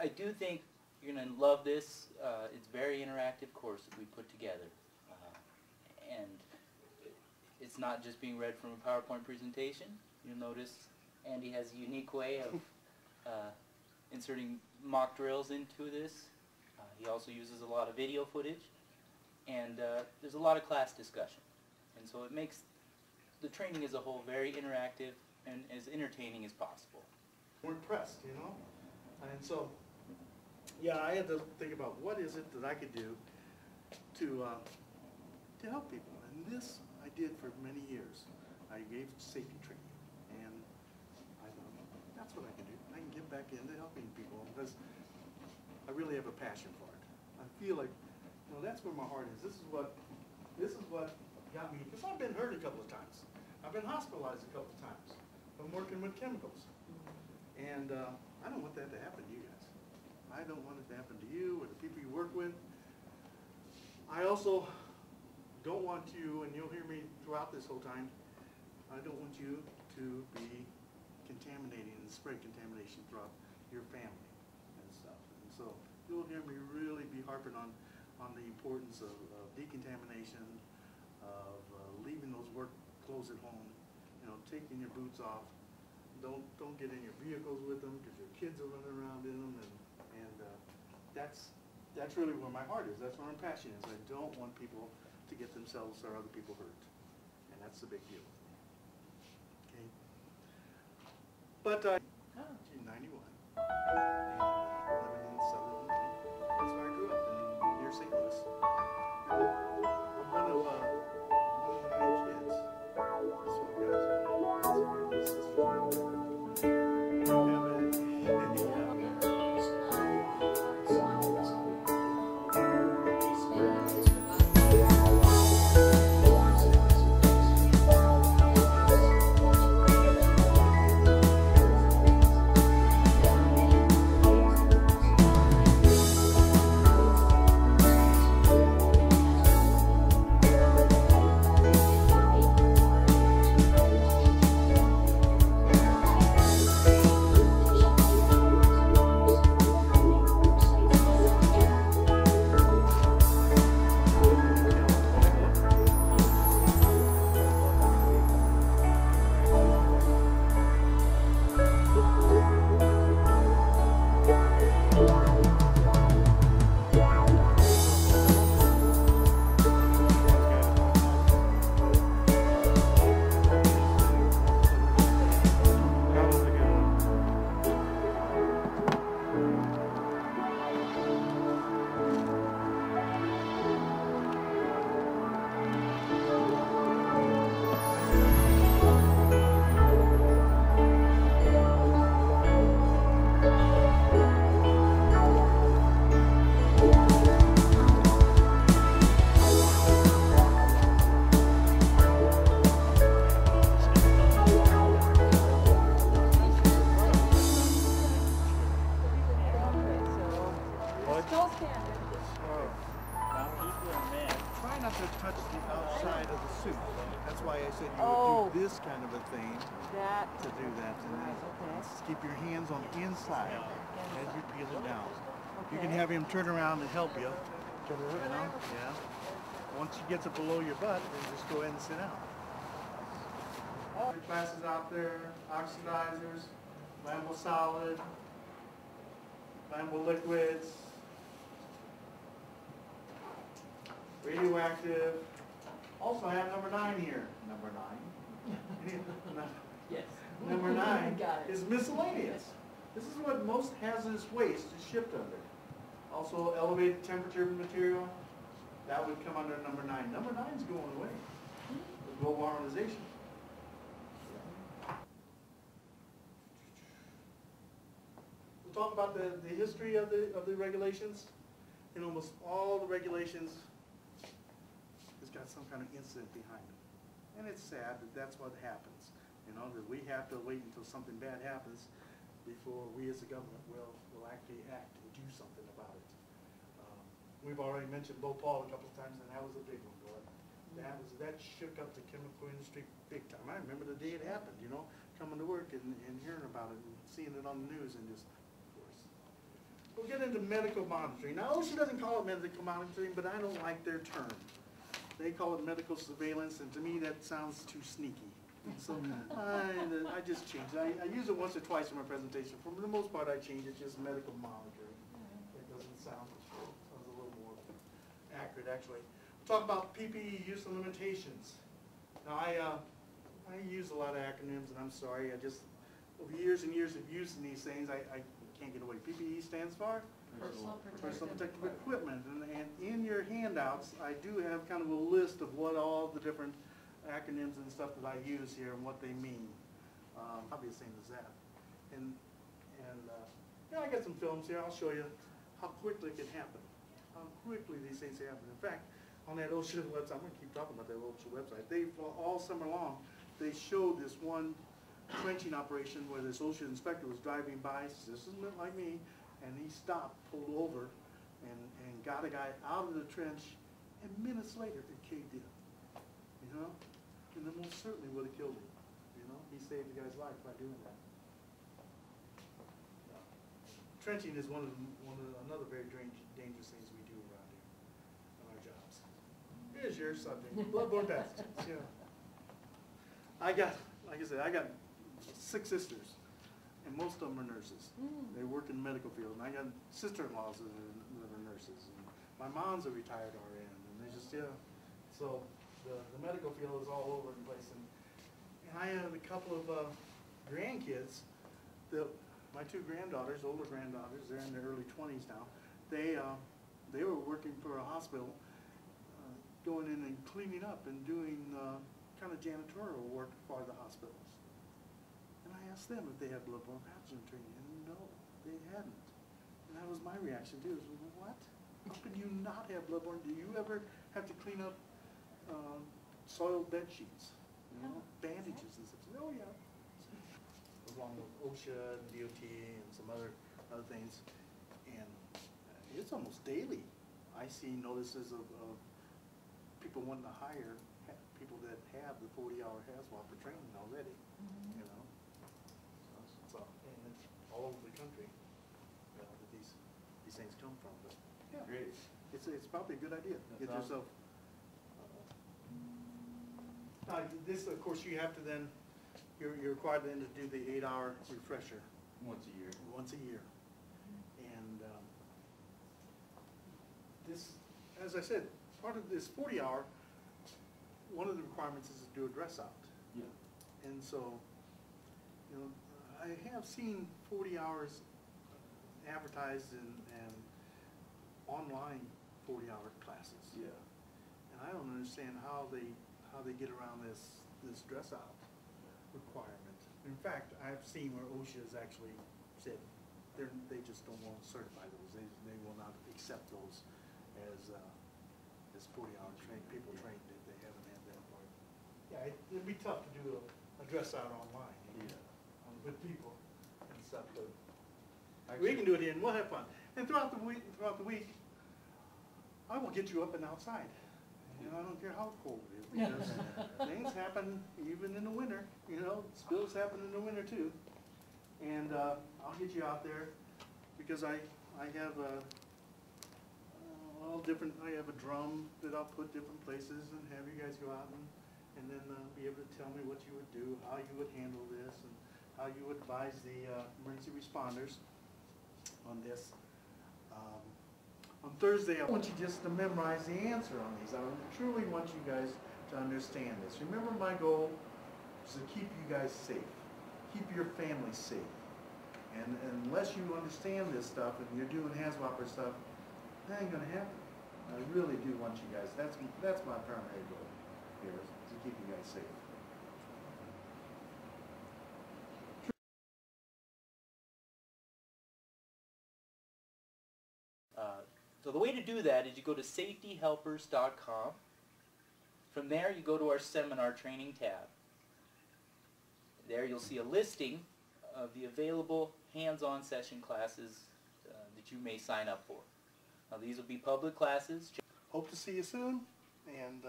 I do think you're going to love this. It's a very interactive course that we put together. And it's not just being read from a PowerPoint presentation. You'll notice Andy has a unique way of inserting mock drills into this. He also uses a lot of video footage, and there's a lot of class discussion. And so it makes the training as a whole very interactive and as entertaining as possible. We're impressed, you know? And so, yeah, I had to think about what is it that I could do to help people. And this I did for many years. I gave safety training, and I thought, that's what I can do. I can get back into helping people because I really have a passion for it. I feel like, you know, that's where my heart is. This is what got me, because I've been hurt a couple of times. I've been hospitalized a couple of times from working with chemicals. And I don't want that to happen to you guys. I don't want it to happen to you or the people you work with. I also don't want you, and you'll hear me throughout this whole time, I don't want you to be contaminating and spread contamination throughout your family and stuff. And so you'll hear me really be harping on the importance of decontamination, of leaving those work clothes at home, you know, taking your boots off. Don't get in your vehicles with them because your kids are running around in them, and that's really where my heart is. That's where I'm passionate is. I don't want people to get themselves or other people hurt, and that's the big deal. Okay, but in 91, and living in Southern Illinois. That's where I grew up in near St. Louis. I'm one of 9 kids. That's what guys are. Try not to touch the outside of the suit. That's why I said you would do this kind of a thing to do that. Just keep your hands on the inside as you peel it down. You can have him turn around and help you. You know? Yeah. Once he gets it below your butt, then just go ahead and sit down. Classes out there, oxidizers, flammable solid, flammable liquids, radioactive. Also, I have number 9 here. Number 9? Yes. Number 9 is miscellaneous. This is what most hazardous waste is shipped under. Also, elevated temperature material. That would come under number 9. Number 9 is going away with global harmonization. We'll talk about the history of the regulations. In almost all the regulations, it's got some kind of incident behind it. And it's sad that that's what happens. You know, that we have to wait until something bad happens before we as a government will actually act and do something about it. We've already mentioned Bhopal a couple of times, and that was a big one, boy. That shook up the chemical industry big time. I remember the day it happened, you know, coming to work and hearing about it and seeing it on the news and just, of course. we'll get into medical monitoring. Now, OSHA doesn't call it medical monitoring, but I don't like their term. They call it medical surveillance, and to me that sounds too sneaky. So I just changed it. I use it once or twice in my presentation. For the most part, I change it just medical monitoring. It doesn't sound a little more accurate, actually. We'll talk about PPE use and limitations. Now, I use a lot of acronyms, and I'm sorry. Over years and years of using these things, I can't get away. PPE stands for? Personal protective equipment. And in your handouts, I do have kind of a list of what all the different acronyms and stuff that I use here and what they mean. Probably the same as that. And I got some films here. I'll show you how quickly it can happen. How quickly these things happen. In fact, on that OSHA website, I'm going to keep talking about that OSHA website. All summer long, they showed this one trenching operation where this OSHA inspector was driving by. This isn't like me. And he stopped, pulled over, and got a guy out of the trench, and minutes later it caved in. You know? And it most certainly would have killed him. You know? He saved the guy's life by doing that. Trenching is another very dangerous things we do around here on our jobs. Here's your subject, bloodborne pathogens. Yeah. Like I said, I got 6 sisters. And most of them are nurses. They work in the medical field. And I got sister-in-laws that are nurses. And my mom's a retired RN. And they just, yeah. So the medical field is all over the place. And I have a couple of grandkids that my 2 granddaughters, older granddaughters, they're in their early 20s now. They were working for a hospital, going in and cleaning up and doing kind of janitorial work for the hospitals. And I asked them if they had bloodborne pathogen training, and no, they hadn't. And that was my reaction too, is, what? How could you not have bloodborne? Do you ever have to clean up soiled bed sheets, you know, bandages and stuff? Oh yeah. Along with OSHA and DOT and some other things. And it's almost daily. I see notices of people wanting to hire people that have the 40-hour HAZWOPER training already, you know. And it's all over the country that these things come from. But yeah, great. It's probably a good idea. That's Get awesome. yourself. This, of course, you have to then. You're required then to do the 8-hour refresher. Once a year. Once a year. And this, as I said, part of this 40-hour. One of the requirements is to do a dress out. Yeah. And so, you know, I have seen 40 hours advertised and online 40-hour classes. Yeah. And I don't understand how they get around this dress out requirement. In fact, I've seen where OSHA has actually said they just don't want to certify those. They will not accept those as 40-hour people trained if they haven't had that part. Yeah, it'd be tough to do a dress out online, you know, with people and stuff. But we can do it here, and we'll have fun. And throughout the week, I will get you up and outside. You know, I don't care how cold it is, because things happen even in the winter. You know, spills happen in the winter too. And I'll get you out there because I have I have a drum that I'll put different places and have you guys go out and then be able to tell me what you would do, how you would handle this, and how you would advise the emergency responders on this. On Thursday, I want you just to memorize the answer on these. I truly want you guys to understand this. Remember, my goal is to keep you guys safe, keep your family safe. And unless you understand this stuff and you're doing HAZWOPER stuff, that ain't gonna happen. I really do want you guys. That's my primary goal here, is to keep you guys safe. So the way to do that is you go to safetyhelpers.com. From there you go to our seminar training tab. There you'll see a listing of the available hands-on session classes that you may sign up for. Now these will be public classes. Hope to see you soon. And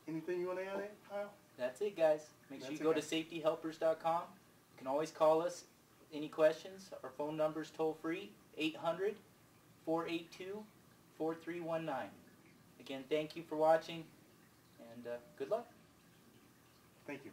anything you want to add, Kyle? That's it, guys. Make sure you go to safetyhelpers.com. You can always call us any questions, our phone number is toll free, 800-482-4319. Again, thank you for watching, and good luck. Thank you.